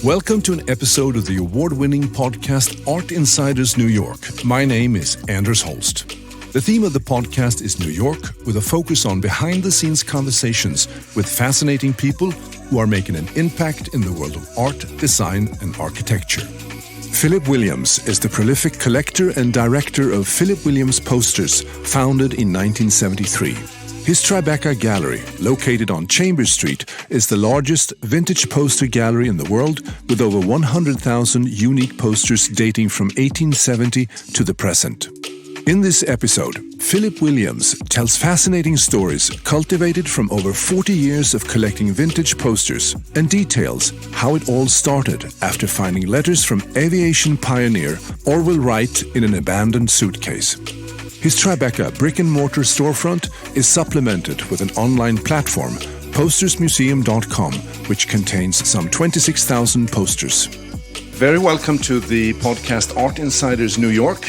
Welcome to an episode of the award-winning podcast Art Insiders New York. My name is Anders Holst. The theme of the podcast is New York, with a focus on behind-the-scenes conversations with fascinating people who are making an impact in the world of art, design, and architecture. Philip Williams is the prolific collector and director of Philip Williams Posters, founded in 1973. His Tribeca gallery, located on Chambers Street, is the largest vintage poster gallery in the world, with over 100,000 unique posters dating from 1870 to the present. In this episode, Philip Williams tells fascinating stories cultivated from over 40 years of collecting vintage posters, and details how it all started after finding letters from aviation pioneer Orville Wright in an abandoned suitcase. His Tribeca brick-and-mortar storefront is supplemented with an online platform, postersmuseum.com, which contains some 26,000 posters. Very welcome to the podcast Art Insiders New York.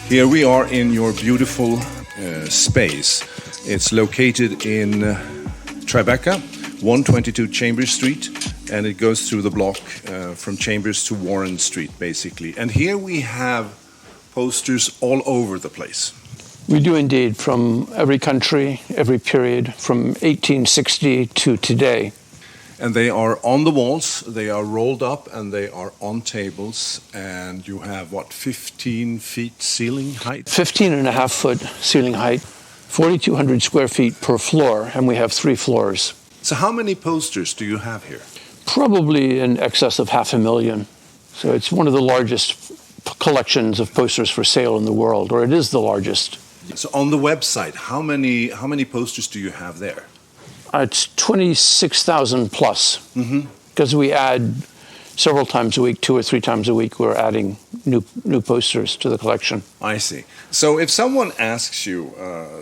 Here we are in your beautiful space. It's located in Tribeca, 122 Chambers Street, and it goes through the block from Chambers to Warren Street, basically. And here we have posters all over the place. We do indeed, from every country, every period, from 1860 to today. And they are on the walls, they are rolled up, and they are on tables. And you have, 15 feet ceiling height? 15 and a half foot ceiling height, 4,200 square feet per floor, and we have 3 floors. So how many posters do you have here? Probably in excess of 500,000. So it's one of the largest collections of posters for sale in the world, or it is the largest. So on the website, how many posters do you have there? It's 26,000 plus, because we add several times a week, 2 or 3 times a week, we're adding new posters to the collection. I see. So if someone asks you,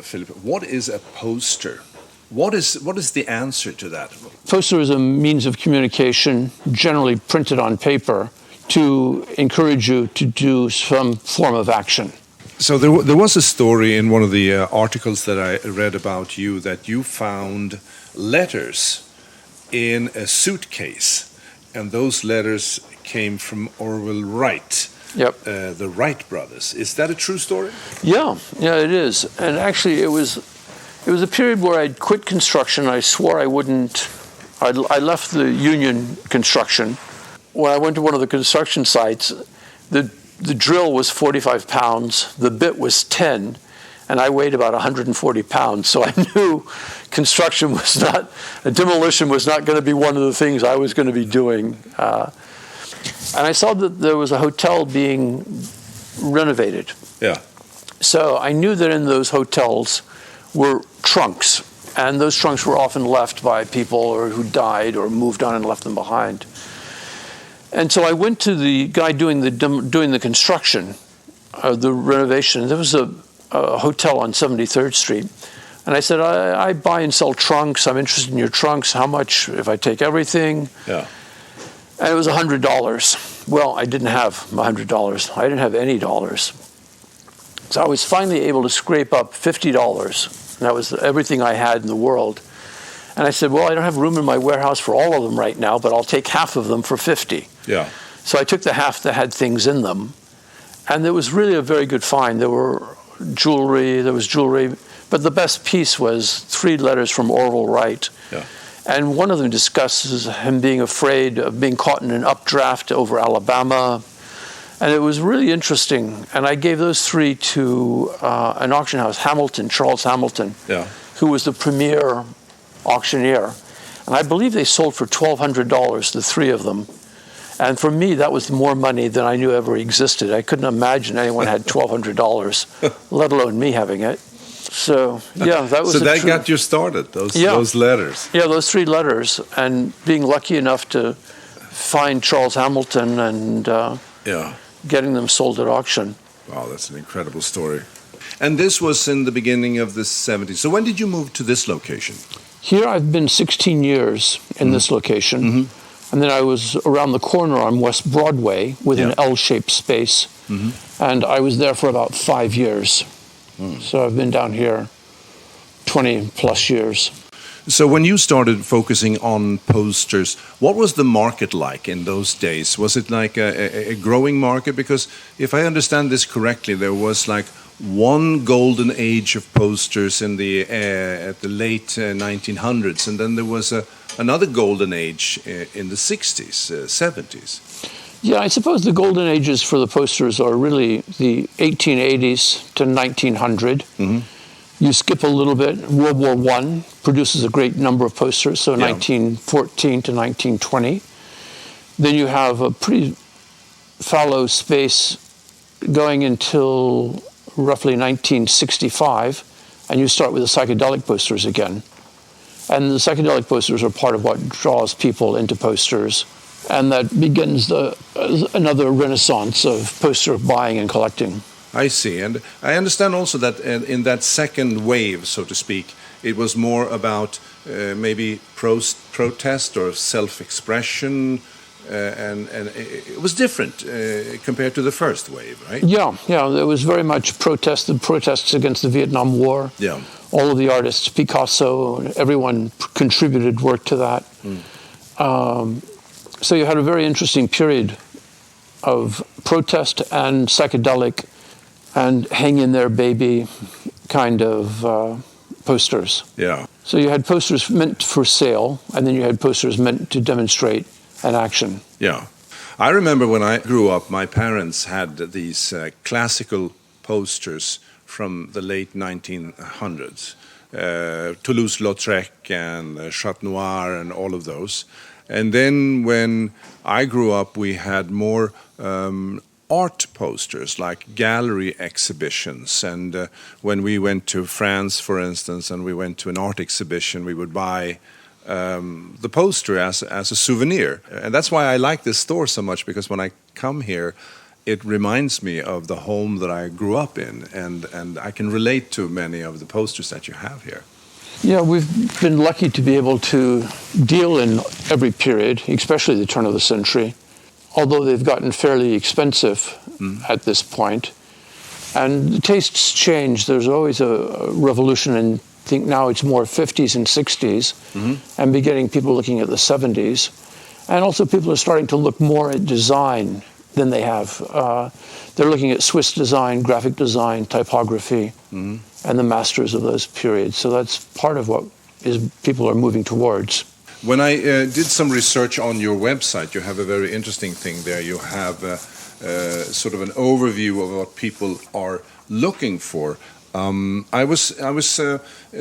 Philip, what is a poster? What is the answer to that? Poster is a means of communication, generally printed on paper, to encourage you to do some form of action. So there was a story in one of the articles that I read about you that you found letters in a suitcase, and those letters came from Orville Wright. Yep. The Wright brothers. Is that a true story? Yeah, it is. And actually, it was a period where I'd quit construction. I swore I wouldn't. I left the union construction. When I went to one of the construction sites, the drill was 45 pounds, the bit was 10, and I weighed about 140 pounds. So I knew demolition was not going to be one of the things I was going to be doing. And I saw that there was a hotel being renovated. Yeah. So I knew that in those hotels were trunks, and those trunks were often left by people who died or moved on and left them behind. And so I went to the guy doing the construction, the renovation. There was a hotel on 73rd Street. And I said, I buy and sell trunks. I'm interested in your trunks. How much if I take everything? Yeah. And it was $100. Well, I didn't have $100. I didn't have any dollars. So I was finally able to scrape up $50. And that was everything I had in the world. And I said, well, I don't have room in my warehouse for all of them right now, but I'll take half of them for $50. Yeah. So I took the half that had things in them. And it was really a very good find. There was jewelry, but the best piece was 3 letters from Orville Wright. Yeah. And one of them discusses him being afraid of being caught in an updraft over Alabama. And it was really interesting. And I gave those 3 to an auction house, Charles Hamilton, who was the premier auctioneer. And I believe they sold for $1,200, the 3 of them. And for me, that was more money than I knew ever existed. I couldn't imagine anyone had $1,200, let alone me having it. So, yeah, that was. So that got you started, those letters. Yeah, those 3 letters. And being lucky enough to find Charles Hamilton and getting them sold at auction. Wow, that's an incredible story. And this was in the beginning of the 70s. So when did you move to this location? Here I've been 16 years in this location. Mm-hmm. And then I was around the corner on West Broadway with an L-shaped space. Mm-hmm. And I was there for about 5 years. So I've been down here 20 plus years. So when you started focusing on posters, what was the market like in those days? Was it like a growing market? Because if I understand this correctly, there was like one golden age of posters in the at the late 1900s, and then there was another golden age in the 60s, 70s. Yeah, I suppose the golden ages for the posters are really the 1880s to 1900. You skip a little bit. World War I produces a great number of posters, so 1914 to 1920. Then you have a pretty fallow space going until roughly 1965, and you start with the psychedelic posters again. And the psychedelic posters are part of what draws people into posters, and that begins another renaissance of poster buying and collecting. I see. And I understand also that in that second wave, so to speak, it was more about maybe protest or self-expression, and it was different compared to the first wave, right? Yeah, there was very much protests against the Vietnam War. Yeah. All of the artists, Picasso, everyone contributed work to that. So you had a very interesting period of protest and psychedelic and hang in there, baby kind of posters. Yeah. So you had posters meant for sale, and then you had posters meant to demonstrate an action. Yeah. I remember when I grew up, my parents had these classical posters from the late 1900s. Toulouse-Lautrec and Chat Noir and all of those. And then when I grew up, we had more art posters, like gallery exhibitions. And when we went to France, for instance, and we went to an art exhibition, we would buy the poster as a souvenir. And that's why I like this store so much, because when I come here, it reminds me of the home that I grew up in, and I can relate to many of the posters that you have here. Yeah, we've been lucky to be able to deal in every period, especially the turn of the century, although they've gotten fairly expensive at this point. And the tastes change. There's always a revolution, and I think now it's more 50s and 60s, and beginning people looking at the 70s. And also people are starting to look more at design than they have. They're looking at Swiss design, graphic design, typography, and the masters of those periods. So that's part of what people are moving towards. When I did some research on your website, you have a very interesting thing there. You have sort of an overview of what people are looking for. I was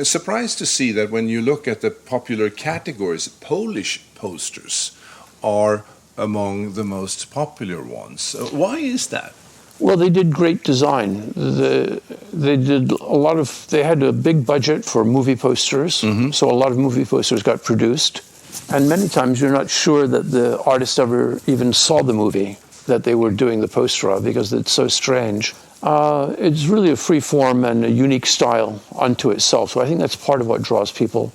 surprised to see that when you look at the popular categories, Polish posters are among the most popular ones. Why is that? Well, they did great design. They did a lot of. They had a big budget for movie posters, so a lot of movie posters got produced. And many times you're not sure that the artist ever even saw the movie that they were doing the poster of, because it's so strange. It's really a free form and a unique style unto itself. So I think that's part of what draws people.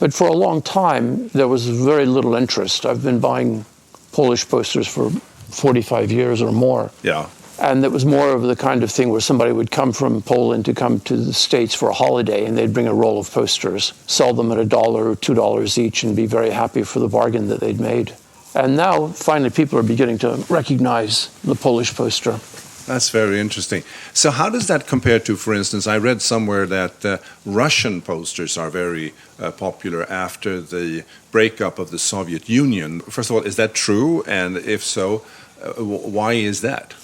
But for a long time, there was very little interest. I've been buying Polish posters for 45 years or more. Yeah. And it was more of the kind of thing where somebody would come from Poland to come to the States for a holiday, and they'd bring a roll of posters, sell them at $1 or $2 each, and be very happy for the bargain that they'd made. And now, finally, people are beginning to recognize the Polish poster. That's very interesting. So how does that compare to, for instance, I read somewhere that Russian posters are very popular after the breakup of the Soviet Union. First of all, is that true? And if so, why is that?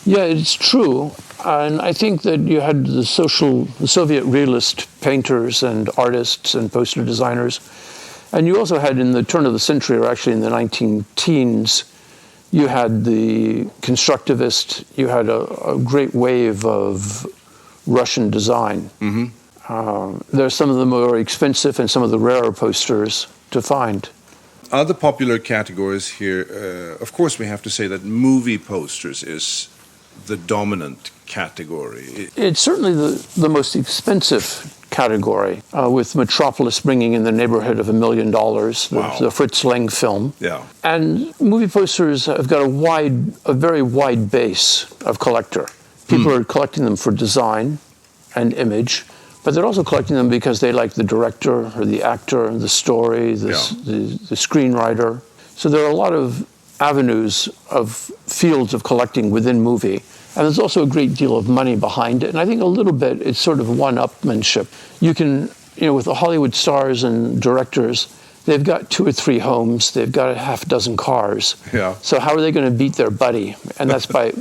Yeah, it's true. And I think that you had the Soviet realist painters and artists and poster designers. And you also had, in the turn of the century, or actually in the 19-teens, you had the constructivist, you had a great wave of Russian design. There's some of the more expensive and some of the rarer posters to find. Other popular categories here, of course we have to say that movie posters is the dominant category. It's certainly the most expensive category, with Metropolis bringing in the neighborhood of $1 million, the Fritz Lang film. Yeah. And movie posters have got a very wide base of collector. People are collecting them for design and image, But they're also collecting them because they like the director or the actor, the story, the screenwriter. So there are a lot of avenues of fields of collecting within movie. And there's also a great deal of money behind it. And I think a little bit it's sort of one-upmanship. You can, with the Hollywood stars and directors, they've got 2 or 3 homes. They've got a half dozen cars. Yeah. So how are they going to beat their buddy? And that's by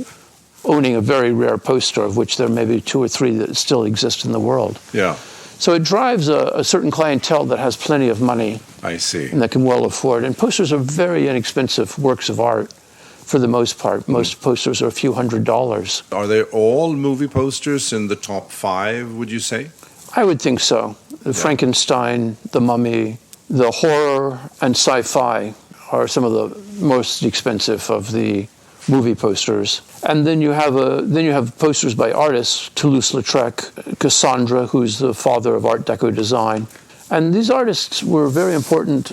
owning a very rare poster, of which there may be 2 or 3 that still exist in the world. Yeah. So it drives a certain clientele that has plenty of money. I see. And that can well afford. And posters are very inexpensive works of art for the most part. Most posters are a few $100s. Are they all movie posters in the top 5, would you say? I would think so. Frankenstein, The Mummy, the horror and sci-fi are some of the most expensive of the movie posters. And then you have posters by artists, Toulouse-Lautrec, Cassandra, who's the father of Art Deco design. And these artists were very important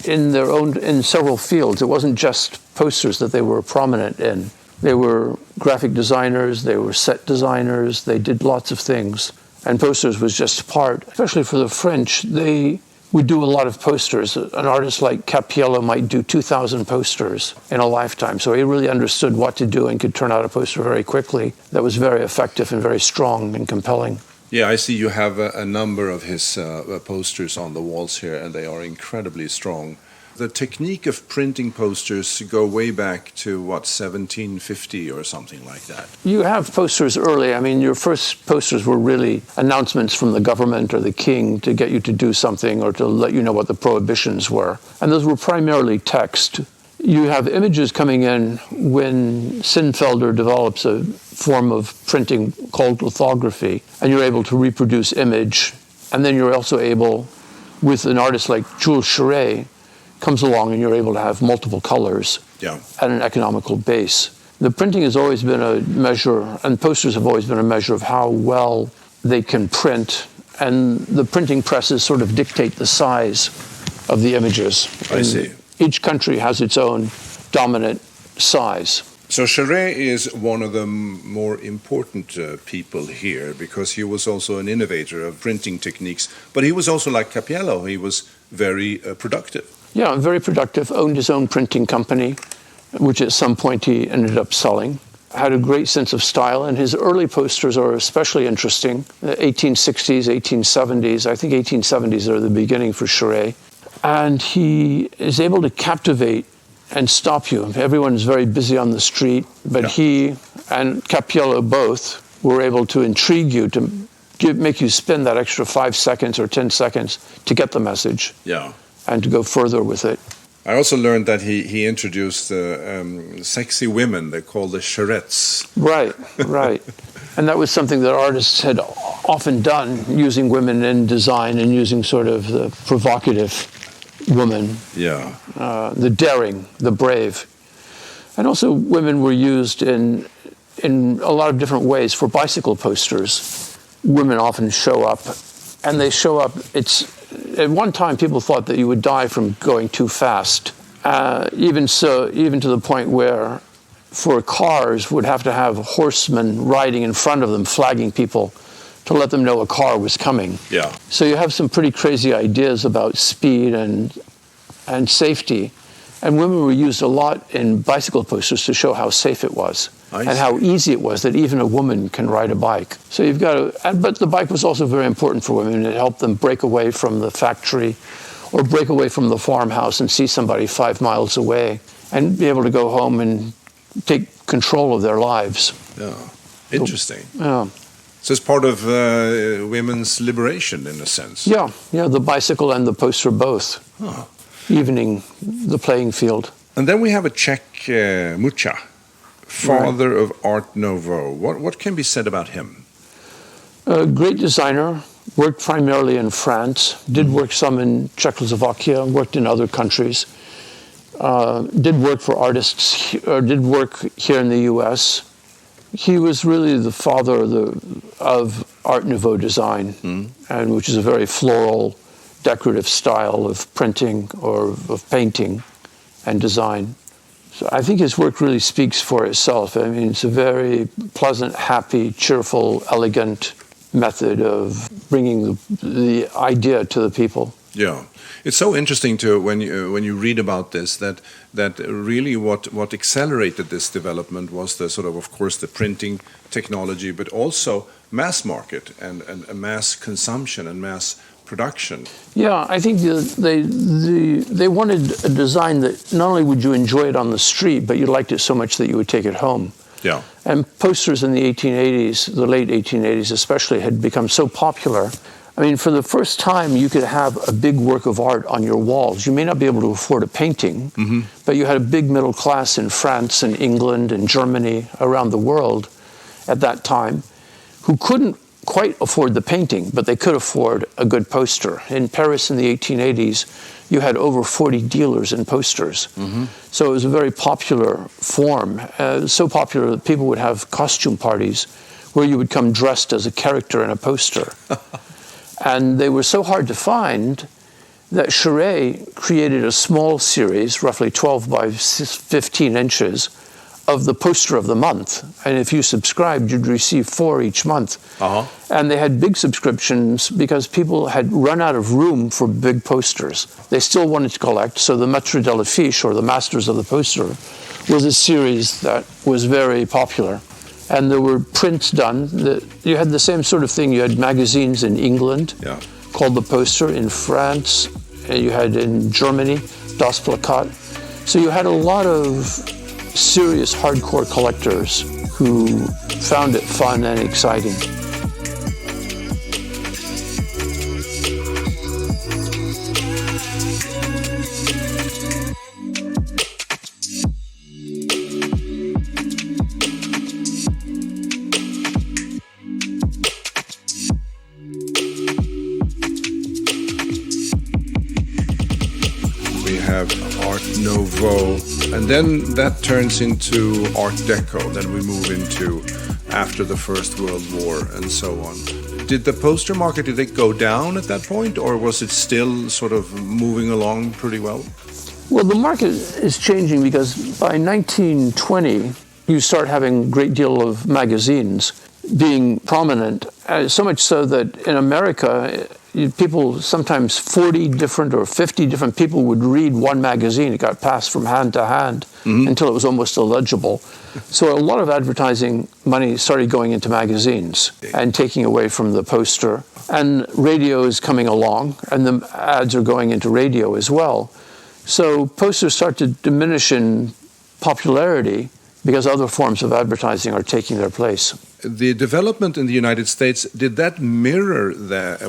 in several fields. It wasn't just posters that they were prominent in. They were graphic designers, they were set designers, they did lots of things. And posters was just part, especially for the French, they would do a lot of posters. An artist like Cappiello might do 2,000 posters in a lifetime. So he really understood what to do and could turn out a poster very quickly that was very effective and very strong and compelling. Yeah, I see you have a number of his posters on the walls here, and they are incredibly strong. The technique of printing posters go way back to, 1750 or something like that? You have posters early. I mean, your first posters were really announcements from the government or the king to get you to do something or to let you know what the prohibitions were. And those were primarily text. You have images coming in when Sinfelder develops a form of printing called lithography, and you're able to reproduce image. And then you're also able, with an artist like Jules Charettes, comes along and you're able to have multiple colors at an economical base. The printing has always been a measure, and posters have always been a measure of how well they can print, and the printing presses sort of dictate the size of the images. I see. Each country has its own dominant size. So Charettes is one of the more important people here because he was also an innovator of printing techniques, but he was also like Cappiello, he was very productive. Yeah, very productive, owned his own printing company, which at some point he ended up selling. Had a great sense of style, and his early posters are especially interesting. The 1860s, 1870s, I think 1870s are the beginning for Charettes. And he is able to captivate and stop you. Everyone is very busy on the street, but he and Cappiello both were able to intrigue you, to make you spend that extra 5 seconds or 10 seconds to get the message. Yeah. And to go further with it. I also learned that he introduced sexy women. They're called the Charettes. Right. And that was something that artists had often done, using women in design and using sort of the provocative woman. Yeah. The daring, the brave. And also women were used in a lot of different ways. For bicycle posters, women often show up. And they show up, at one time people thought that you would die from going too fast. Even to the point where for cars would have to have horsemen riding in front of them, flagging people to let them know a car was coming. Yeah. So you have some pretty crazy ideas about speed and safety. And women were used a lot in bicycle posters to show how safe it was. And how easy it was that even a woman can ride a bike. So you've got but the bike was also very important for women. It helped them break away from the factory or break away from the farmhouse and see somebody 5 miles away and be able to go home and take control of their lives. Yeah, interesting. Yeah. So it's part of women's liberation in a sense. Yeah, the bicycle and the poster both. Huh. Evening the playing field. And then we have a Czech Mucha, father of Art Nouveau. What can be said about him? A great designer, worked primarily in France, did work some in Czechoslovakia, worked in other countries, did work for artists, or did work here in the U.S. He was really the father of Art Nouveau design, and which is a very floral, decorative style of printing or of painting and design. So I think his work really speaks for itself. I mean, it's a very pleasant, happy, cheerful, elegant method of bringing the idea to the people. Yeah, it's so interesting to when you read about this that really what accelerated this development was the sort of course the printing technology, but also mass market and mass consumption and mass production. Yeah, I think they wanted a design that not only would you enjoy it on the street, but you liked it so much that you would take it home. Yeah. And posters in the 1880s, the late 1880s especially, had become so popular. I mean, for the first time, you could have a big work of art on your walls. You may not be able to afford a painting, but you had a big middle class in France and England and Germany, around the world at that time, who couldn't quite afford the painting, but they could afford a good poster. In Paris in the 1880s, you had over 40 dealers in posters. So it was a very popular form, so popular that people would have costume parties where you would come dressed as a character in a poster. And they were so hard to find that Charettes created a small series, roughly 12 by 15 inches, of the poster of the month. And if you subscribed, you'd receive 4 each month. And they had big subscriptions because people had run out of room for big posters. They still wanted to collect, so the Maîtres de l'Affiche, or the Masters of the Poster, was a series that was very popular. And there were prints done. You had the same sort of thing. You had magazines in England called The Poster, in France, and you had in Germany, Das Plakat. So you had a lot of serious hardcore collectors who found it fun and exciting. Art Nouveau, and then that turns into Art Deco. Then we move into after the First World War and so on. Did the poster market, did it go down at that point, or was it still sort of moving along pretty well? Well, the market is changing because by 1920, you start having a great deal of magazines being prominent, so much so that in America, people, sometimes 40 different or 50 different people would read one magazine. It got passed from hand to hand until it was almost illegible. So a lot of advertising money started going into magazines and taking away from the poster. And radio is coming along, and the ads are going into radio as well. So posters start to diminish in popularity because other forms of advertising are taking their place. The development in the United States, did that mirror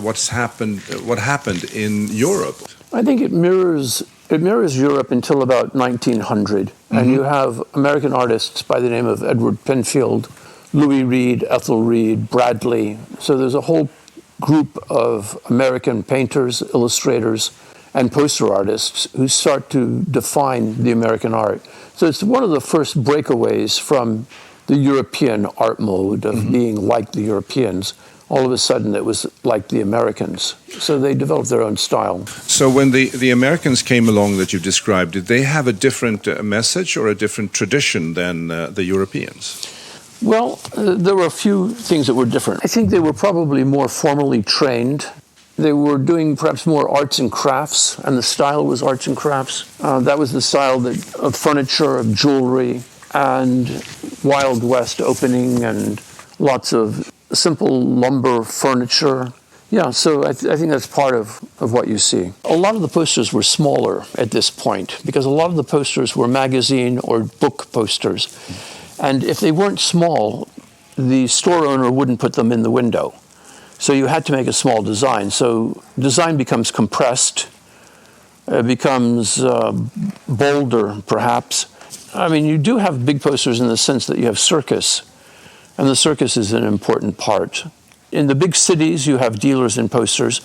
what happened in Europe? I think it mirrors Europe until about 1900. And you have American artists by the name of Edward Penfield, Louis Reed, Ethel Reed, Bradley. So there's a whole group of American painters, illustrators, and poster artists who start to define the American art. So it's one of the first breakaways from the European art mode of being like the Europeans. All of a sudden it was like the Americans. So they developed their own style. So when the Americans came along that you described, did they have a different message or a different tradition than the Europeans? Well, there were a few things that were different. I think they were probably more formally trained. They were doing perhaps more arts and crafts, and the style was arts and crafts. That was the style of furniture, of jewelry, and Wild West opening, and lots of simple lumber furniture. Yeah, so I think that's part of what you see. A lot of the posters were smaller at this point because a lot of the posters were magazine or book posters. And if they weren't small, the store owner wouldn't put them in the window. So you had to make a small design. So design becomes compressed, becomes bolder, perhaps. I mean, you do have big posters in the sense that you have circus, and the circus is an important part. In the big cities, you have dealers in posters,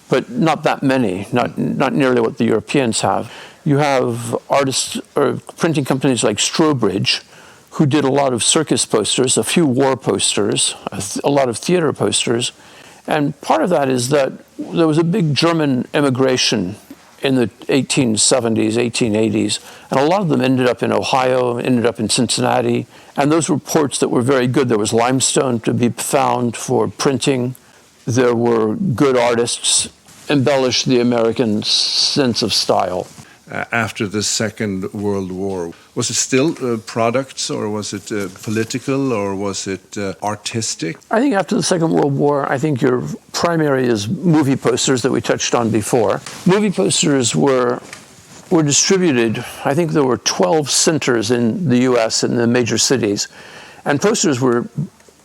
but not that many, not nearly what the Europeans have. You have artists or printing companies like Strobridge, who did a lot of circus posters, a few war posters, a lot of theater posters. And part of that is that there was a big German immigration in the 1870s, 1880s, and a lot of them ended up in Ohio, ended up in Cincinnati, and those were ports that were very good. There was limestone to be found for printing. there were good artists embellished the American sense of style. After the Second World War, was it still products, or was it political, or was it artistic? I think after the Second World War, I think your primary is movie posters that we touched on before. Movie posters were distributed. I think there were 12 centers in the U.S. in the major cities, and posters were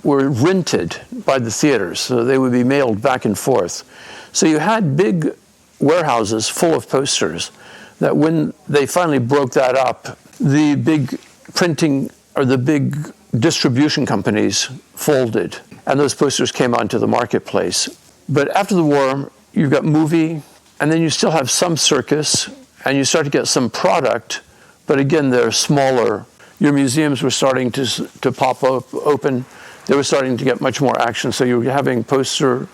rented by the theaters, so they would be mailed back and forth. So you had big warehouses full of posters that when they finally broke that up, the big printing or the big distribution companies folded, and those posters came onto the marketplace. But after the war, you've got movie, and then you still have some circus, and you start to get some product, but again, they're smaller. Your museums were starting to pop up, open. They were starting to get much more action, so you were having posters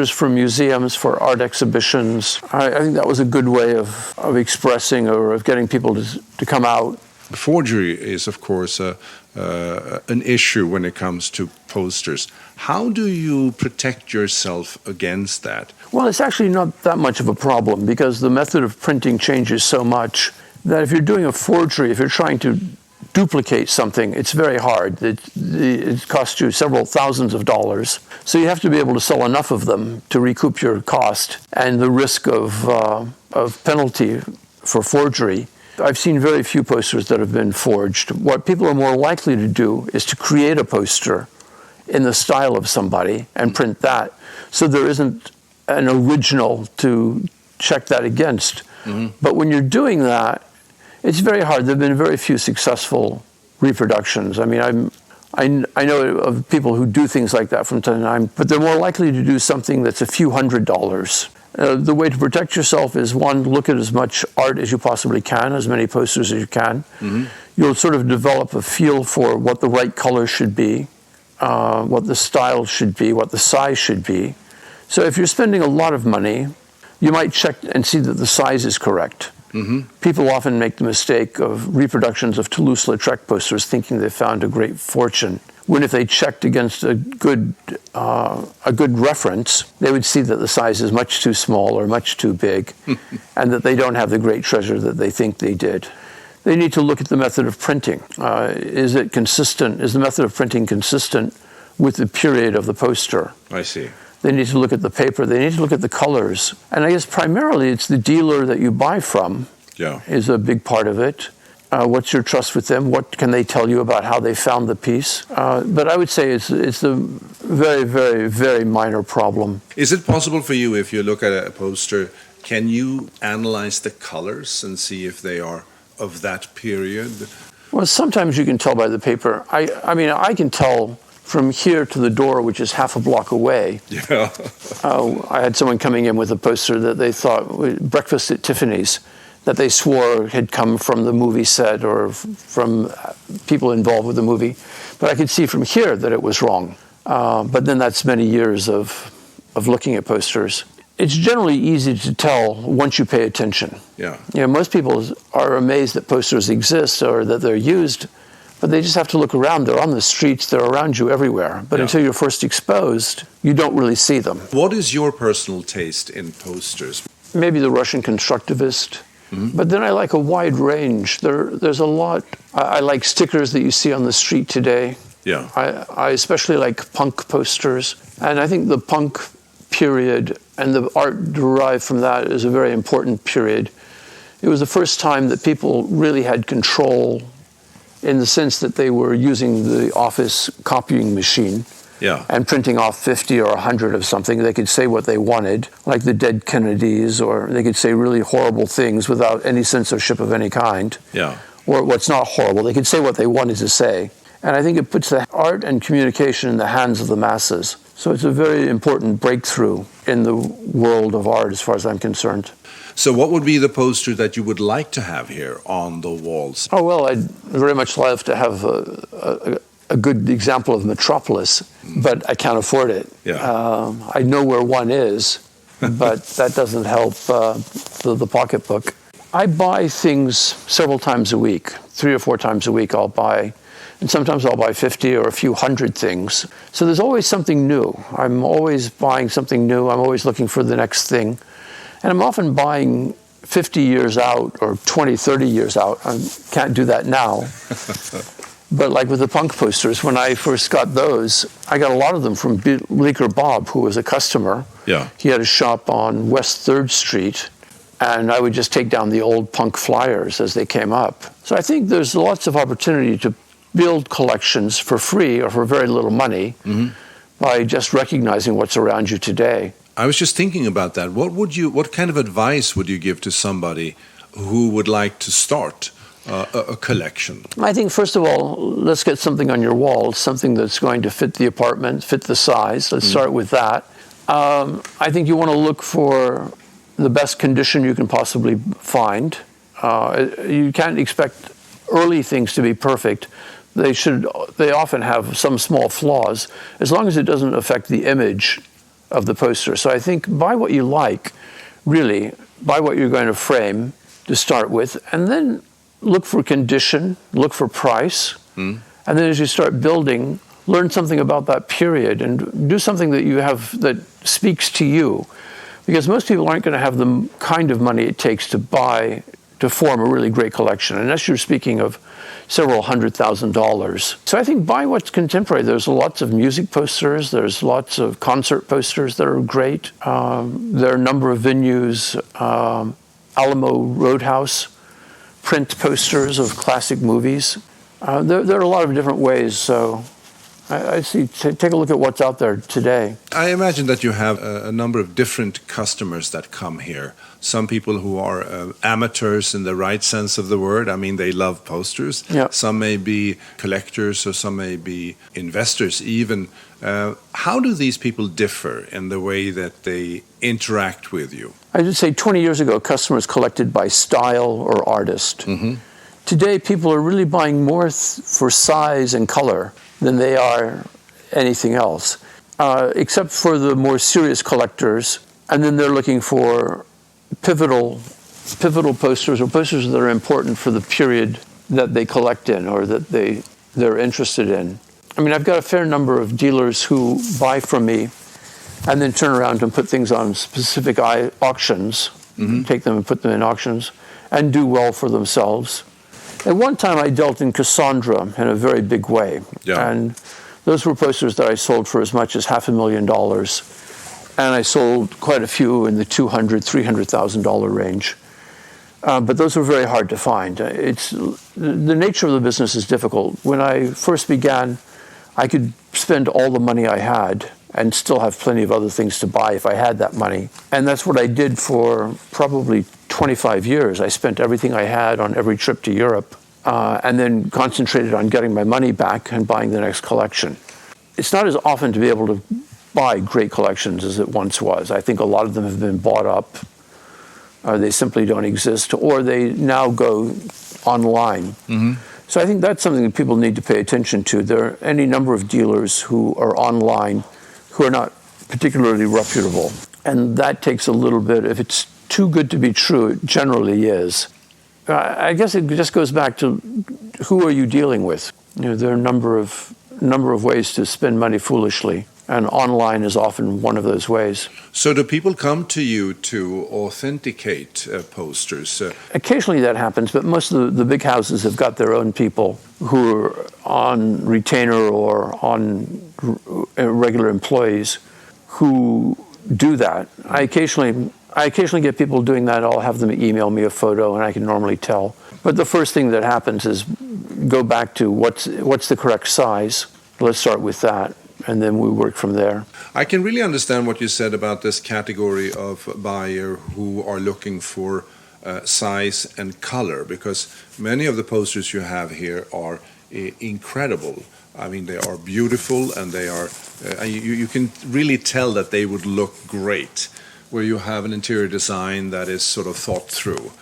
for museums, for art exhibitions. I think that was a good way of expressing or of getting people to come out. Forgery is, of course, an issue when it comes to posters. How do you protect yourself against that? Well, it's actually not that much of a problem because the method of printing changes so much that if you're doing a forgery, if you're trying to duplicate something, it's very hard. It costs you several thousands of dollars. So you have to be able to sell enough of them to recoup your cost and the risk of penalty for forgery. I've seen very few posters that have been forged. What people are more likely to do is to create a poster in the style of somebody and print that. So there isn't an original to check that against. Mm-hmm. But when you're doing that, it's very hard. There have been very few successful reproductions. I mean, I know of people who do things like that from time to time, but they're more likely to do something that's a few $100s. The way to protect yourself is, one, look at as much art as you possibly can, as many posters as you can. Mm-hmm. You'll sort of develop a feel for what the right color should be, what the style should be, what the size should be. So if you're spending a lot of money, you might check and see that the size is correct. Mm-hmm. People often make the mistake of reproductions of Toulouse-Lautrec posters thinking they found a great fortune, when if they checked against a good reference, they would see that the size is much too small or much too big, and that they don't have the great treasure that they think they did. They need to look at the method of printing. Is it consistent? Is the method of printing consistent with the period of the poster? I see. They need to look at the paper. They need to look at the colors. And I guess primarily it's the dealer that you buy from is a big part of it. What's your trust with them? What can they tell you about how they found the piece? But I would say it's a very, very, very minor problem. Is it possible for you, if you look at a poster, can you analyze the colors and see if they are of that period? Well, sometimes you can tell by the paper. I mean, I can tell from here to the door, which is half a block away. Yeah. I had someone coming in with a poster that they thought, Breakfast at Tiffany's, that they swore had come from the movie set or from people involved with the movie. But I could see from here that it was wrong. But then that's many years of looking at posters. It's generally easy to tell once you pay attention. Yeah. You know, most people are amazed that posters exist or that they're used, but they just have to look around. They're on the streets. They're around you everywhere. But until you're first exposed, you don't really see them. What is your personal taste in posters? Maybe the Russian constructivist. Mm-hmm. But then I like a wide range. There's a lot. I like stickers that you see on the street today. Yeah. I especially like punk posters. And I think the punk period and the art derived from that is a very important period. It was the first time that people really had control in the sense that they were using the office copying machine and printing off 50 or 100 of something. They could say what they wanted, like the dead Kennedys, or they could say really horrible things without any censorship of any kind. Yeah. Or what's not horrible, they could say what they wanted to say. And I think it puts the art and communication in the hands of the masses. So it's a very important breakthrough in the world of art as far as I'm concerned. So what would be the poster that you would like to have here on the walls? Oh, well, I'd very much love to have a good example of Metropolis, but I can't afford it. Yeah. I know where one is, but that doesn't help the pocketbook. I buy things several times a week. 3 or 4 times a week I'll buy, and sometimes I'll buy 50 or a few hundred things. So there's always something new. I'm always buying something new. I'm always looking for the next thing. And I'm often buying 50 years out or 20, 30 years out. I can't do that now. But like with the punk posters, when I first got those, I got a lot of them from Bleecker Bob, who was a customer. Yeah. He had a shop on West 3rd Street, and I would just take down the old punk flyers as they came up. So I think there's lots of opportunity to build collections for free or for very little money by just recognizing what's around you today. I was just thinking about that. What kind of advice would you give to somebody who would like to start a collection? I think, first of all, let's get something on your wall, something that's going to fit the apartment, fit the size. Let's start with that. I think you want to look for the best condition you can possibly find. You can't expect early things to be perfect. They often have some small flaws, as long as it doesn't affect the image of the poster. So I think buy what you like, really, buy what you're going to frame to start with, and then look for condition, look for price, and then as you start building, learn something about that period and do something that you have that speaks to you. Because most people aren't going to have the kind of money it takes to form a really great collection, unless you're speaking of several $100,000. So I think buy what's contemporary. There's lots of music posters. There's lots of concert posters that are great. There are a number of venues, Alamo Roadhouse, print posters of classic movies. There are a lot of different ways. So I see. Take a look at what's out there today. I imagine that you have a number of different customers that come here. Some people who are amateurs in the right sense of the word. I mean, they love posters. Yeah. Some may be collectors, or some may be investors even. How do these people differ in the way that they interact with you? I would say 20 years ago, customers collected by style or artist. Today, people are really buying more for size and color than they are anything else, except for the more serious collectors. And then they're looking for pivotal posters, or posters that are important for the period that they collect in or that they're interested in. I mean, I've got a fair number of dealers who buy from me and then turn around and put things on specific auctions, take them and put them in auctions, and do well for themselves. At one time, I dealt in Cassandra in a very big way. Yeah. And those were posters that I sold for as much as $500,000. And I sold quite a few in the $200,000, $300,000 range. But those were very hard to find. The nature of the business is difficult. When I first began, I could spend all the money I had and still have plenty of other things to buy if I had that money. And that's what I did for probably 25 years. I spent everything I had on every trip to Europe, and then concentrated on getting my money back and buying the next collection. It's not as often to be able to buy great collections as it once was. I think a lot of them have been bought up, or they simply don't exist, or they now go online. So I think that's something that people need to pay attention to. There are any number of dealers who are online who are not particularly reputable. And that takes a little bit. If it's too good to be true, it generally is. I guess it just goes back to who are you dealing with? There are a number of ways to spend money foolishly, and online is often one of those ways. So do people come to you to authenticate posters? Occasionally that happens, but most of the big houses have got their own people who are on retainer or on regular employees who do that. I occasionally get people doing that. I'll have them email me a photo, and I can normally tell. But the first thing that happens is go back to what's the correct size. Let's start with that, and then we work from there. I can really understand what you said about this category of buyer who are looking for size and color, because many of the posters you have here are incredible. I mean, they are beautiful, and they are. You can really tell that they would look great, where you have an interior design that is sort of thought through.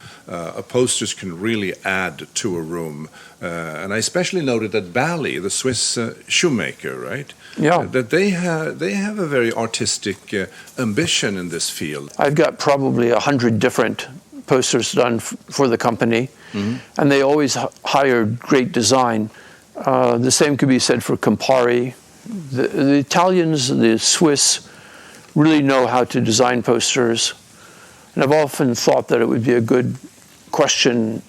Posters can really add to a room, and I especially noted that Bally, the Swiss shoemaker, right? Yeah. That they have a very artistic ambition in this field. I've got probably 100 different posters done for the company, and they always hired great design. The same could be said for Campari. The Italians, the Swiss, really know how to design posters. And I've often thought that it would be a good question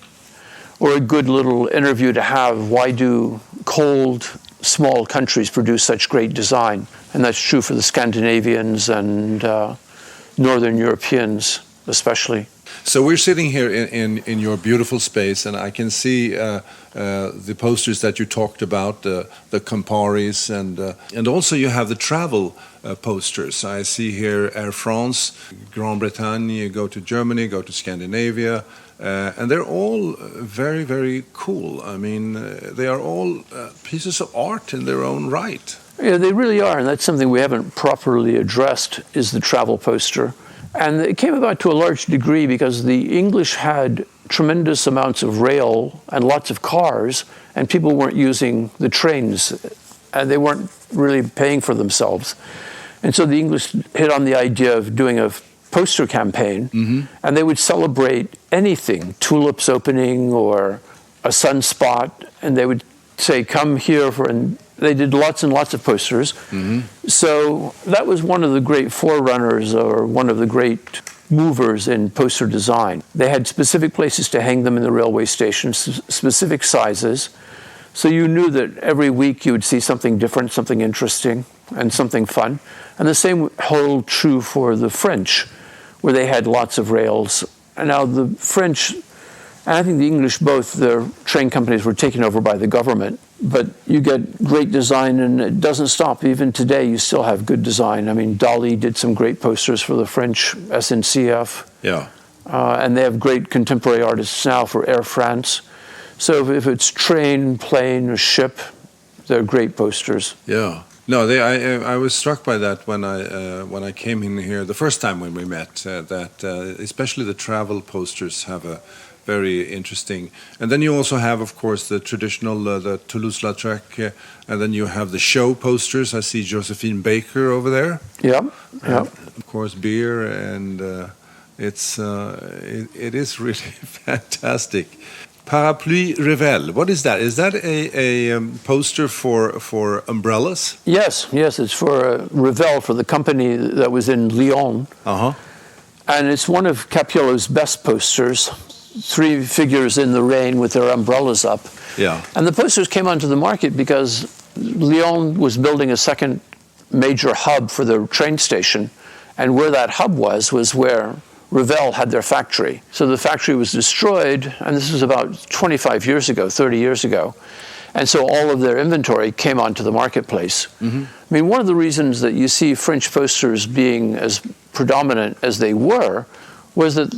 or a good little interview to have. Why do cold, small countries produce such great design? And that's true for the Scandinavians and Northern Europeans especially. So we're sitting here in your beautiful space, and I can see the posters that you talked about, the Camparis, and also you have the travel posters. I see here Air France, Grand Bretagne, you go to Germany, go to Scandinavia, and they're all very, very cool. I mean, they are all pieces of art in their own right. Yeah, they really are, and that's something we haven't properly addressed, is the travel poster. And it came about to a large degree because the English had tremendous amounts of rail and lots of cars, and people weren't using the trains, and they weren't really paying for themselves. And so the English hit on the idea of doing a poster campaign, and they would celebrate anything, tulips opening or a sunspot, and they would say, come here for... And they did lots and lots of posters. So that was one of the great forerunners, or one of the great movers in poster design. They had specific places to hang them in the railway stations, specific sizes. So you knew that every week you would see something different, something interesting, and something fun. And the same held true for the French, where they had lots of rails. And now the French, and I think the English both, their train companies were taken over by the government. But you get great design, and it doesn't stop. Even today, you still have good design. I mean, Dali did some great posters for the French SNCF. Yeah. And they have great contemporary artists now for Air France. So if it's train, plane, or ship, they're great posters. Yeah. No, I was struck by that when I came in here the first time when we met, that especially the travel posters have a very interesting. And then you also have, of course, the traditional, the Toulouse-Lautrec, and then you have the show posters. I see Josephine Baker over there. Yeah, yeah. Of course, beer, and it is really fantastic. Parapluie Revel, what is that? Is that a poster for umbrellas? Yes, it's for Revel, for the company that was in Lyon. And it's one of Capullo's best posters. 3 figures in the rain with their umbrellas up. Yeah. And the posters came onto the market because Lyon was building a second major hub for the train station, and where that hub was where Revel had their factory. So the factory was destroyed, and this was about 25 years ago, 30 years ago. And so all of their inventory came onto the marketplace. I mean, one of the reasons that you see French posters being as predominant as they were was that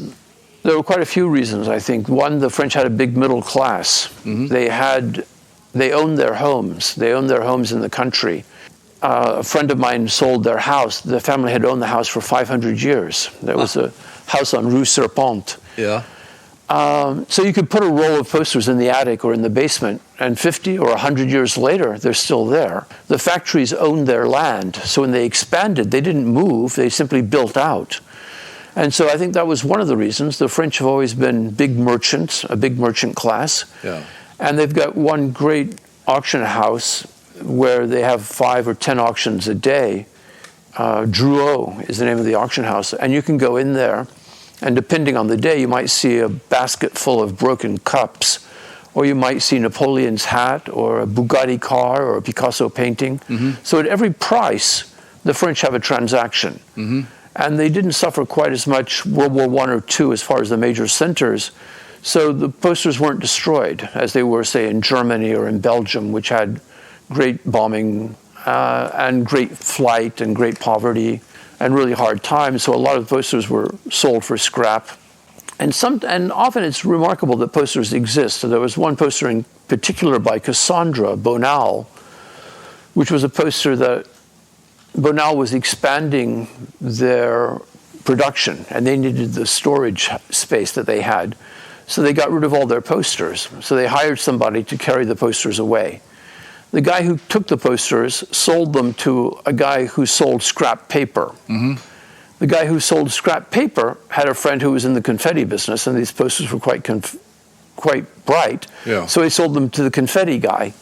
there were quite a few reasons, I think. One, the French had a big middle class. They owned their homes. They owned their homes in the country. A friend of mine sold their house. The family had owned the house for 500 years. There was a house on Rue Serpente. Yeah. So you could put a roll of posters in the attic or in the basement, and 50 or 100 years later, they're still there. The factories owned their land. So when they expanded, they didn't move. They simply built out. And so I think that was one of the reasons. The French have always been big merchants, a big merchant class. Yeah. And they've got one great auction house where they have 5 or 10 auctions a day. Drouot is the name of the auction house. And you can go in there, and depending on the day, you might see a basket full of broken cups, or you might see Napoleon's hat, or a Bugatti car, or a Picasso painting. So at every price, the French have a transaction. And they didn't suffer quite as much World War I or II as far as the major centers. So the posters weren't destroyed as they were, say, in Germany or in Belgium, which had great bombing and great flight and great poverty and really hard times. So a lot of the posters were sold for scrap. And often it's remarkable that posters exist. So there was one poster in particular by Cassandra Bonal, which was a poster that Bonal was expanding their production, and they needed the storage space that they had. So they got rid of all their posters. So they hired somebody to carry the posters away. The guy who took the posters sold them to a guy who sold scrap paper. The guy who sold scrap paper had a friend who was in the confetti business, and these posters were quite bright. Yeah. So he sold them to the confetti guy.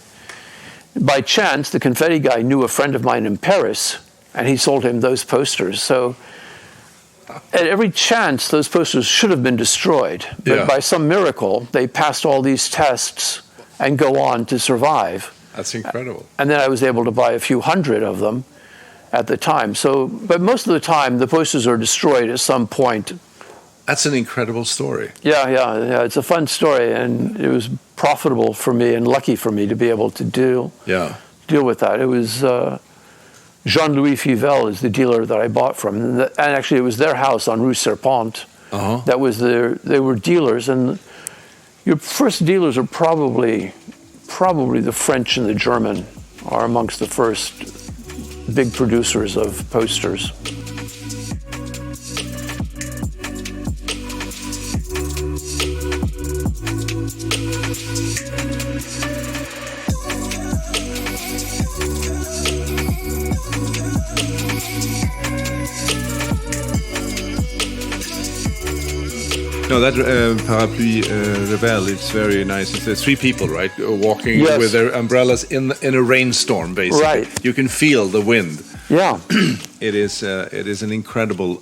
By chance, the confetti guy knew a friend of mine in Paris, and he sold him those posters. So at every chance, those posters should have been destroyed. But by some miracle, they passed all these tests and go on to survive. That's incredible. And then I was able to buy a few hundred of them at the time. So, but most of the time, the posters are destroyed at some point. That's an incredible story. Yeah. It's a fun story, and it was profitable for me and lucky for me to be able to deal with that. It was Jean-Louis Fivel is the dealer that I bought from, and actually it was their house on Rue Serpente. That was they were dealers, and your first dealers are probably the French and the German are amongst the first big producers of posters. No, that parapluie rebelle, it's very nice. It's three people, right, walking with their umbrellas in a rainstorm, basically. Right. You can feel the wind. Yeah. It is an incredible.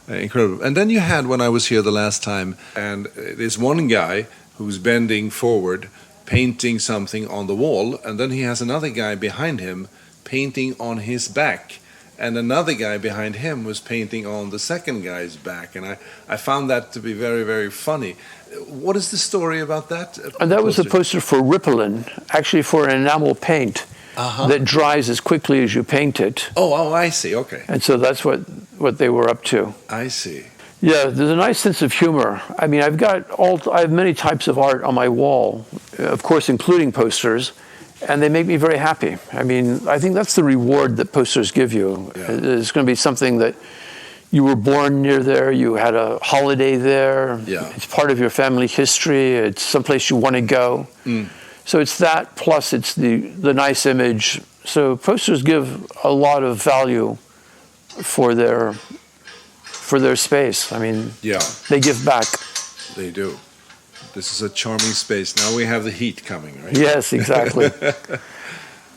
And then you had, when I was here the last time, and there's one guy who's bending forward, painting something on the wall, and then he has another guy behind him painting on his back. And another guy behind him was painting on the second guy's back. And I found that to be very, very funny. What is the story about that? And that was a poster for Ripollen, actually for an enamel paint that dries as quickly as you paint it. Oh, I see. Okay. And so that's what they were up to. I see. Yeah, there's a nice sense of humor. I mean, I have many types of art on my wall, of course, including posters. And they make me very happy. I mean, I think that's the reward that posters give you. Yeah. It's going to be something that you were born near there, you had a holiday there, it's part of your family history, it's someplace you want to go. So it's that, plus it's the nice image. So posters give a lot of value for their space. I mean, they give back. They do. This is a charming space. Now we have the heat coming, right? Yes, exactly.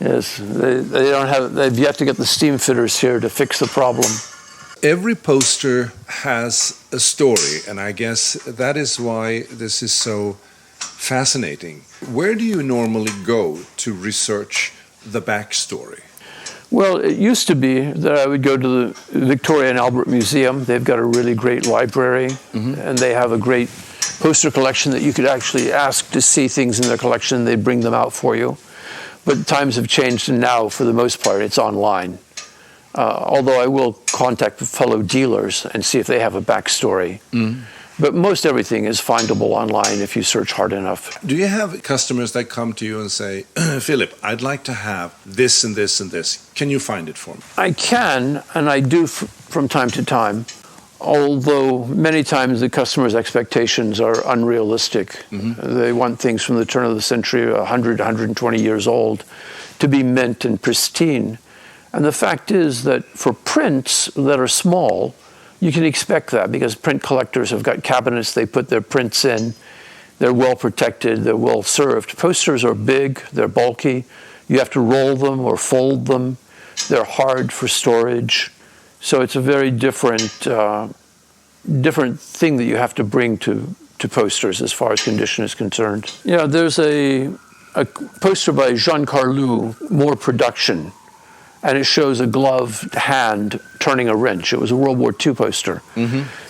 Yes, they've yet to get the steam fitters here to fix the problem. Every poster has a story, and I guess that is why this is so fascinating. Where do you normally go to research the backstory? Well, it used to be that I would go to the Victoria and Albert Museum. They've got a really great library, and they have a great poster collection that you could actually ask to see things in their collection. They'd bring them out for you. But times have changed, and now, for the most part, it's online. Although I will contact fellow dealers and see if they have a backstory. But most everything is findable online if you search hard enough. Do you have customers that come to you and say, Philip, I'd like to have this and this and this. Can you find it for me? I can, and I do from time to time. Although many times the customer's expectations are unrealistic. They want things from the turn of the century, 100, 120 years old, to be mint and pristine. And the fact is that for prints that are small, you can expect that because print collectors have got cabinets they put their prints in. They're well protected, they're well served. Posters are big, they're bulky. You have to roll them or fold them. They're hard for storage. So it's a very different thing that you have to bring to posters as far as condition is concerned. Yeah, there's a poster by Jean Carlu, More Production, and it shows a gloved hand turning a wrench. It was a World War II poster.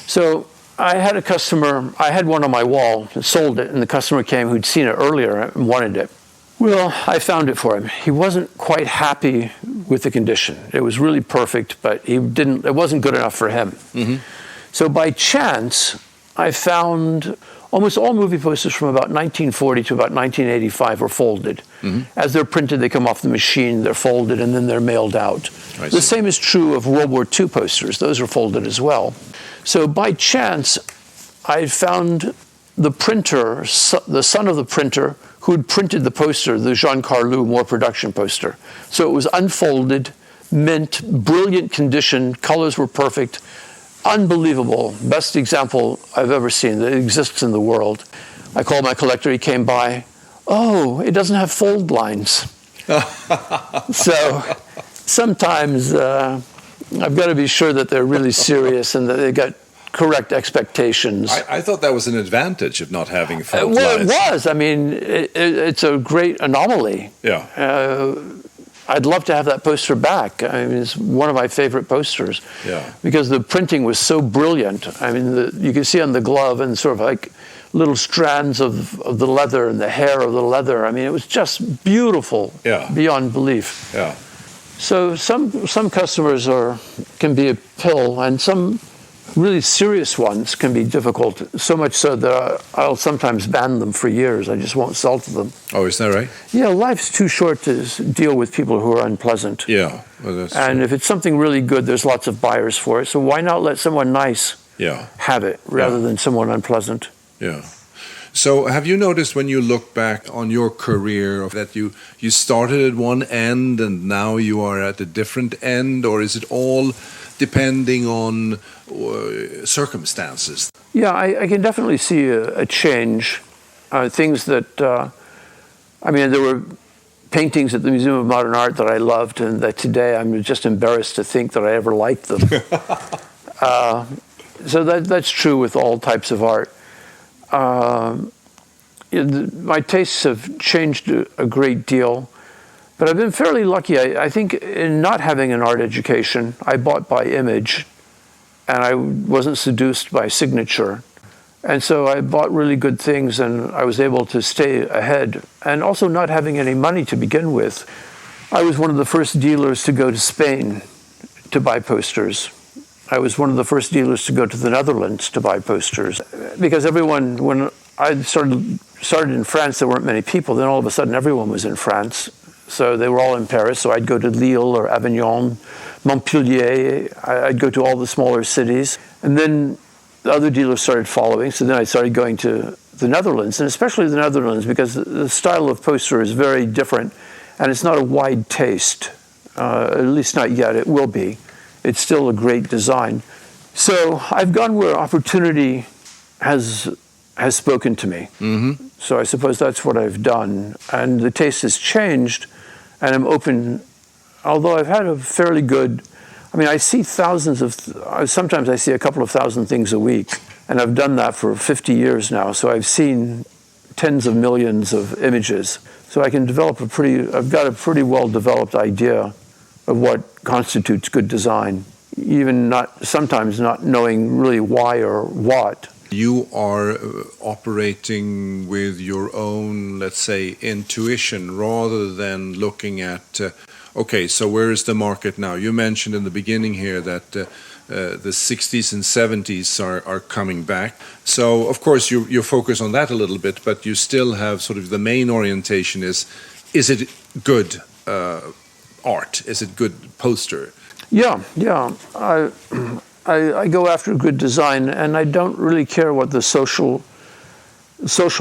So I had a customer, I had one on my wall and sold it, and the customer came who'd seen it earlier and wanted it. Well, I found it for him. He wasn't quite happy with the condition. It was really perfect, but it wasn't good enough for him. So by chance, I found almost all movie posters from about 1940 to about 1985 were folded. As they're printed, they come off the machine, they're folded, and then they're mailed out. The same is true of World War II posters. Those are folded as well. So by chance, I found the printer, the son of the printer, who had printed the poster, the Jean Carlu More Production poster. So it was unfolded, mint, brilliant condition, colors were perfect, unbelievable. Best example I've ever seen that exists in the world. I called my collector, he came by. Oh, it doesn't have fold lines. So sometimes I've got to be sure that they're really serious and that they've got correct expectations. I thought that was an advantage of not having fold well, lines. it was. I mean, it's a great anomaly. Yeah. I'd love to have that poster back. I mean, it's one of my favorite posters. Yeah. Because the printing was so brilliant. I mean, you can see on the glove and sort of like little strands of the leather and the hair of the leather. I mean, it was just beautiful. Yeah. Beyond belief. Yeah. So some customers can be a pill, and some really serious ones can be difficult, so much so that I'll sometimes ban them for years. I just won't sell to them. Oh, is that right? Yeah, life's too short to deal with people who are unpleasant. Yeah. Well, that's and true. if it's something really good, there's lots of buyers for it. So why not let someone nice have it rather than someone unpleasant? Yeah. So have you noticed when you look back on your career that you started at one end and now you are at a different end, or is it all depending on circumstances? Yeah, I can definitely see a change. Things that, I mean, there were paintings at the Museum of Modern Art that I loved, and that today I'm just embarrassed to think that I ever liked them. So that's true with all types of art. My tastes have changed a great deal, but I've been fairly lucky. I think in not having an art education, I bought by image, and I wasn't seduced by signature. And so I bought really good things, and I was able to stay ahead. And also not having any money to begin with, I was one of the first dealers to go to Spain to buy posters. I was one of the first dealers to go to the Netherlands to buy posters. Because everyone, when I started in France, there weren't many people. Then all of a sudden, everyone was in France. So they were all in Paris. So I'd go to Lille or Avignon, Montpellier. I'd go to all the smaller cities. And then the other dealers started following. So then I started going to the Netherlands, and especially the Netherlands, because the style of poster is very different. And it's not a wide taste, at least not yet. It will be. It's still a great design. So I've gone where opportunity has spoken to me. Mm-hmm. So I suppose that's what I've done. And the taste has changed, and I'm open, although I've had a fairly good, I mean, I see sometimes I see a couple of thousand things a week, and I've done that for 50 years now. So I've seen tens of millions of images. So I can develop I've got a pretty well-developed idea of what constitutes good design, even sometimes not knowing really why or what. You are operating with your own, let's say, intuition rather than looking at, okay, so where is the market now? You mentioned in the beginning here that the 60s and 70s are coming back. So, of course, you focus on that a little bit, but you still have sort of the main orientation is it good art? Is it good poster? Yeah. I go after good design, and I don't really care what the social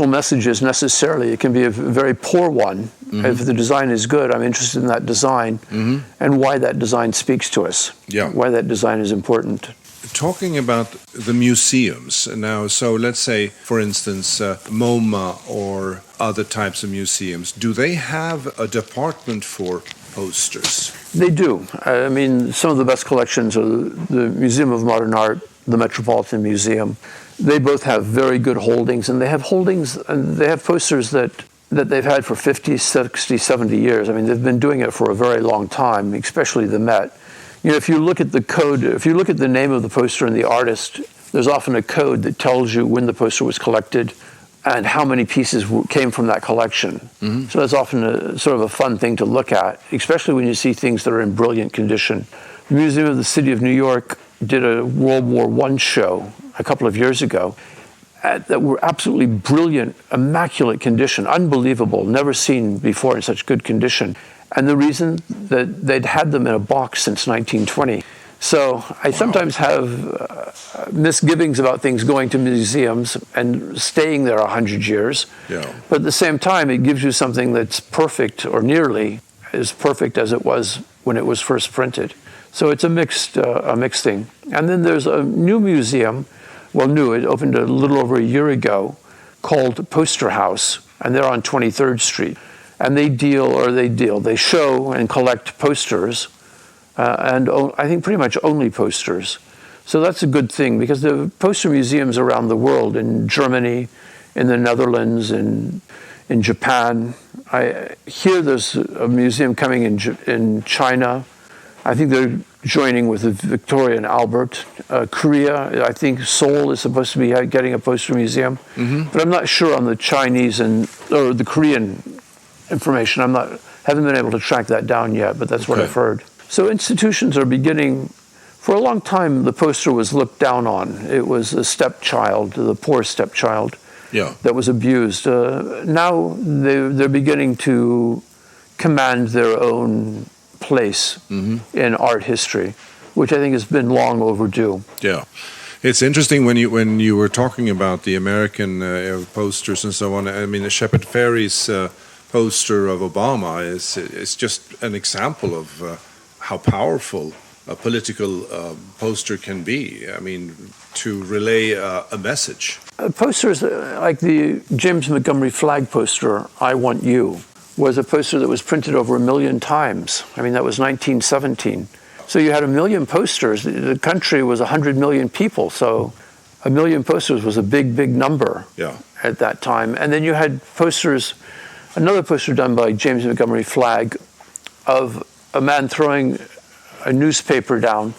message is necessarily. It can be a very poor one. Mm-hmm. If the design is good, I'm interested in that design and why that design speaks to us, why that design is important. Talking about the museums now, so let's say, for instance, MoMA or other types of museums, do they have a department for posters? They do. I mean, some of the best collections are the Museum of Modern Art, the Metropolitan Museum. They both have very good holdings, and they have posters that they've had for 50, 60, 70 years. I mean, they've been doing it for a very long time, especially the Met. You know, if you look at the code, if you look at the name of the poster and the artist, there's often a code that tells you when the poster was collected and how many pieces came from that collection. Mm-hmm. So that's often sort of a fun thing to look at, especially when you see things that are in brilliant condition. The Museum of the City of New York did a World War I show a couple of years ago that were absolutely brilliant, immaculate condition, unbelievable, never seen before in such good condition. And the reason that they'd had them in a box since 1920. So I sometimes have misgivings about things going to museums and staying there 100 years. Yeah. But at the same time, it gives you something that's perfect or nearly as perfect as it was when it was first printed. So it's a mixed thing. And then there's a new museum, it opened a little over a year ago, called Poster House, and they're on 23rd Street. And they show and collect posters, and I think pretty much only posters. So that's a good thing, because the poster museums around the world, in Germany, in the Netherlands, in Japan. I hear there's a museum coming in China. I think they're joining with the Victoria and Albert. Korea, I think Seoul is supposed to be getting a poster museum. Mm-hmm. But I'm not sure on the Chinese or the Korean information. Haven't been able to track that down yet, but that's what I've heard. So institutions are beginning. For a long time, the poster was looked down on. It was a stepchild, the poor stepchild, that was abused. Now they're beginning to command their own place in art history, which I think has been long overdue. Yeah. It's interesting when you were talking about the American posters and so on. I mean, the Shepard Fairey's poster of Obama is just an example of how powerful a political poster can be. I mean, to relay a message. Posters like the James Montgomery flag poster, "I Want You," was a poster that was printed over 1 million times. I mean, that was 1917. So you had 1 million posters. The country was 100 million people, so 1 million posters was a big, big number at that time. And then you had posters, another poster done by James Montgomery Flagg, of a man throwing a newspaper down,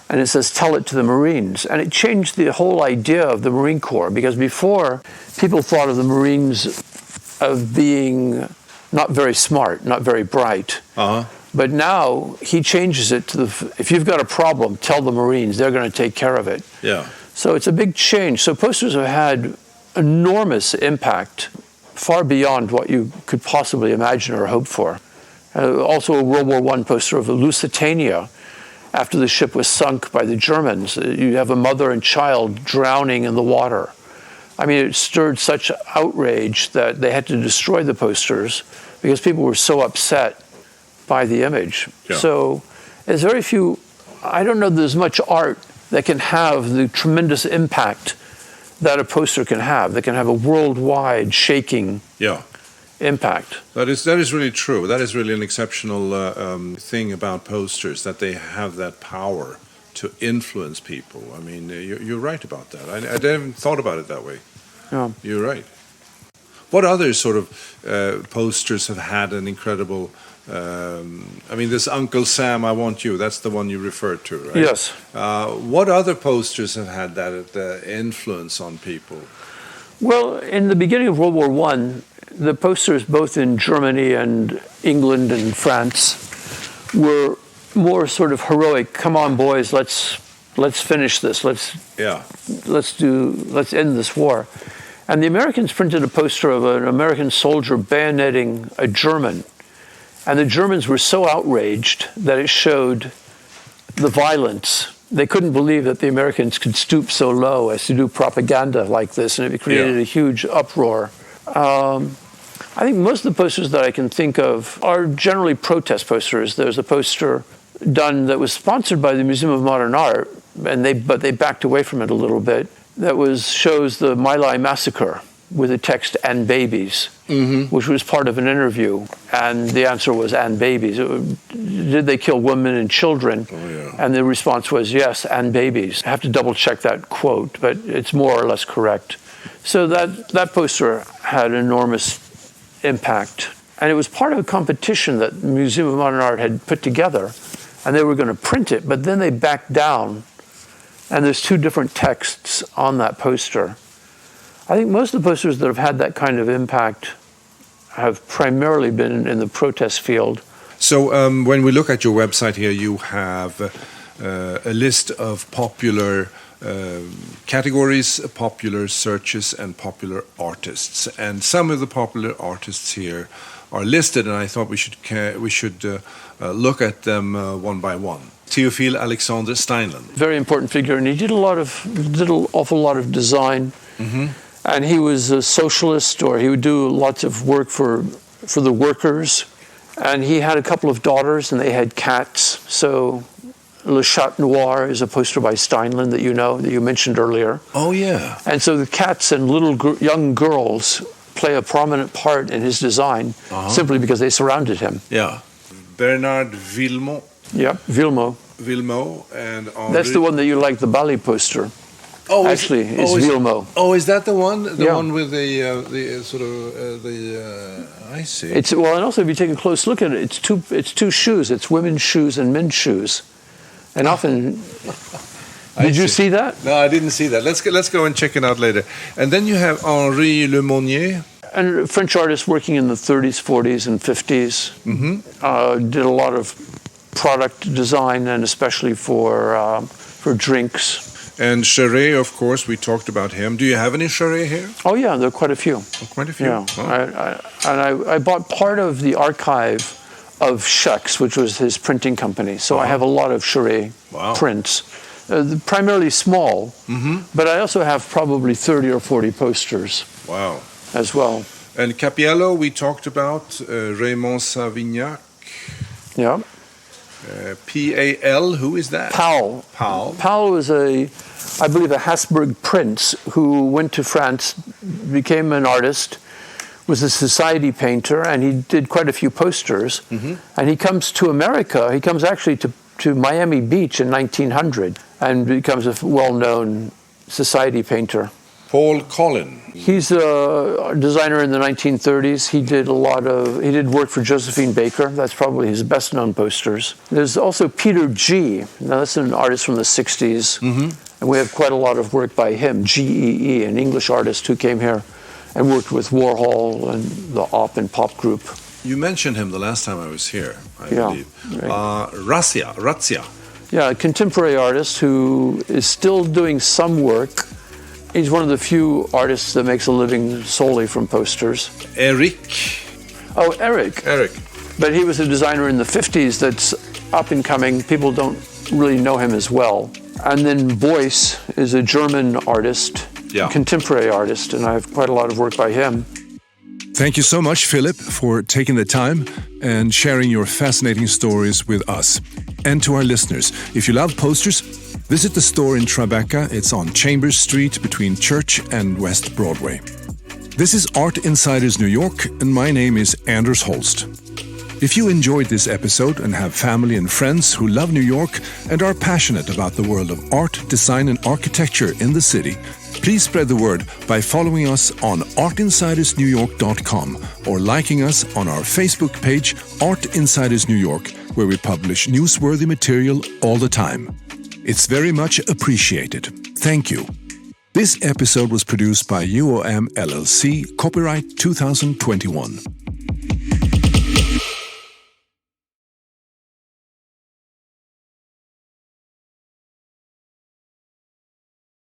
and it says, "Tell it to the Marines." And it changed the whole idea of the Marine Corps, because before, people thought of the Marines of being not very smart, not very bright. But now he changes it to if you've got a problem, tell the Marines, they're going to take care of it. Yeah. So it's a big change. So posters have had enormous impact, far beyond what you could possibly imagine or hope for. Also a World War I poster of the Lusitania, after the ship was sunk by the Germans. You have a mother and child drowning in the water. I mean, it stirred such outrage that they had to destroy the posters because people were so upset by the image. Yeah. So there's very few, I don't know there's much art that can have the tremendous impact that a poster can have, that can have a worldwide shaking impact. That is really true. That is really an exceptional thing about posters, that they have that power to influence people. I mean, you're right about that. I never thought about it that way. Yeah. You're right. What other sort of posters have had an incredible... I mean, this Uncle Sam, I Want You, that's the one you referred to, right? Yes. What other posters have had that influence on people? Well, in the beginning of World War I, the posters both in Germany and England and France were more sort of heroic. Come on, boys, let's finish this. Let's end this war. And the Americans printed a poster of an American soldier bayoneting a German. And the Germans were so outraged that it showed the violence. They couldn't believe that the Americans could stoop so low as to do propaganda like this, and it created a huge uproar. I think most of the posters that I can think of are generally protest posters. There's a poster done that was sponsored by the Museum of Modern Art, but they backed away from it a little bit. That shows the My Lai massacre with the text "and babies," which was part of an interview, and the answer was "and babies." Did they kill women and children? Oh, yeah. And the response was yes, and babies. I have to double check that quote, but it's more or less correct. So that poster had enormous impact, and it was part of a competition that the Museum of Modern Art had put together, and they were going to print it, but then they backed down, and there's 2 different texts on that poster. I think most of the posters that have had that kind of impact have primarily been in the protest field. So when we look at your website here, you have a list of popular categories, popular searches, and popular artists. And some of the popular artists here are listed, and I thought we should look at them one by one. Théophile Alexandre Steinlen. Very important figure, and he did an awful lot of design. Mm-hmm. And he was a socialist, or he would do lots of work for the workers. And he had a couple of daughters, and they had cats. So Le Chat Noir is a poster by Steinlen that you mentioned earlier. Oh, yeah. And so the cats and little young girls play a prominent part in his design simply because they surrounded him. Yeah. Bernard Villemot. Yeah, Villemot. And Henri. That's the one that you like, the Bali poster. Oh, actually, it's Villemot. Oh, is that the one? The Yeah. one with the sort of I see. It's well, and also if you take a close look at it, it's two shoes. It's women's shoes and men's shoes, and often. Did you see that? No, I didn't see that. Let's go and check it out later. And then you have Henri Le Monnier. And a French artist working in the 30s, 40s, and 50s. Did a lot of product design, and especially for drinks. And Charette, of course, we talked about him. Do you have any Charette here? Oh yeah, there are quite a few. Oh, quite a few. Yeah, Oh. I bought part of the archive of Scheck's, which was his printing company. So I have a lot of Charette prints, primarily small. But I also have probably 30 or 40 posters. Wow. As well. And Capiello, we talked about Raymond Savignac. Yeah. P.A.L., who is that? Powell. Powell was I believe, a Habsburg prince who went to France, became an artist, was a society painter, and he did quite a few posters. And he comes to America. He comes actually to Miami Beach in 1900 and becomes a well-known society painter. Paul Collin. He's a designer in the 1930s. He did work for Josephine Baker. That's probably his best-known posters. There's also Peter G. Now, that's an artist from the 60s. And we have quite a lot of work by him, G.E.E., an English artist who came here and worked with Warhol and the Op and Pop group. You mentioned him the last time I was here, I believe. Right. Razzia. Yeah, a contemporary artist who is still doing some work. He's one of the few artists that makes a living solely from posters. Eric. Oh, Eric. But he was a designer in the 50s that's up and coming. People don't really know him as well. And then Beuys is a German artist, contemporary artist, and I have quite a lot of work by him. Thank you so much, Philip, for taking the time and sharing your fascinating stories with us. And to our listeners, if you love posters, visit the store in Tribeca. It's on Chambers Street between Church and West Broadway. This is Art Insiders New York, and my name is Anders Holst. If you enjoyed this episode and have family and friends who love New York and are passionate about the world of art, design, and architecture in the city, please spread the word by following us on artinsidersnewyork.com or liking us on our Facebook page, Art Insiders New York, where we publish newsworthy material all the time. It's very much appreciated. Thank you. This episode was produced by UOM LLC, copyright 2021.